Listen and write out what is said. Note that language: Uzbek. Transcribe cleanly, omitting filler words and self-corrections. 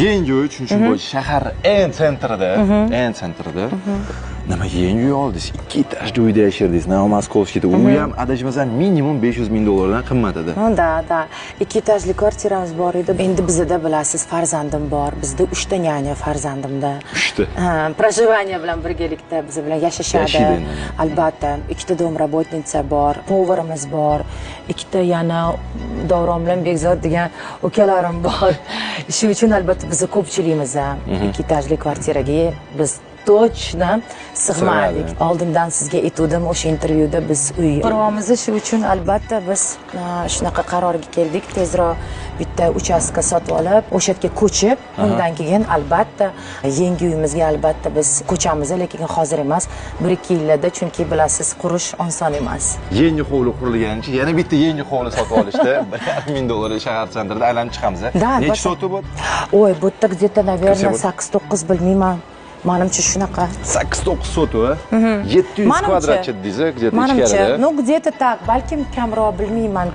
Yangi uy chunki bu shahar eng sentrida. Nima yangi uy oldingiz? 2 etajli uyda yashardingiz. Moskovskida. U ham adashmasam minimum 500 ming dollardan qimmat edi. Da. 2 etajli kvartiramiz bor edi. Endi bizda bilasiz, farzandim bor. Bizda 3 ta nyanya farzandimda. 3 ta. Проживание bilan birgalikda biz bilan yashashadi. Albatta, 2 ta domrabotnitsa bor, поварimiz bor. 2 ta yana Davron bilan Bekzod degan ukalarim bor. Shuning uchun albatta biz ko'pchiligimiz 2 etajli kvartiraga biz точно sig'madik. Oldindan sizga aytdim o'sha intervyuda biz uy quramiz. Shu uchun albatta biz shunaqa qarorga keldik. Tezroq bitta uchastka sotib olib, o'sha yerga ko'chib, undan keyin albatta yangi uyimizga albatta biz ko'chamiz, lekin hozir emas, 1-2 yilda, chunki bilasiz, qurish oson emas. Yangi hovli qurilganicha yana bitta yangi hovli sotib olishda 1,5 ming dollar shahar sentrida aylanib chiqamiz. Necha sotuv bu? Oy, bu yerda где-то, наверное, 8-9 bilmayman. Manimcha shunaqa. 8-9 sotuv, 700 kvadratcha dedingiz, где-то ichkarida. Ну, где-то так, balkim kamroq bilmayman.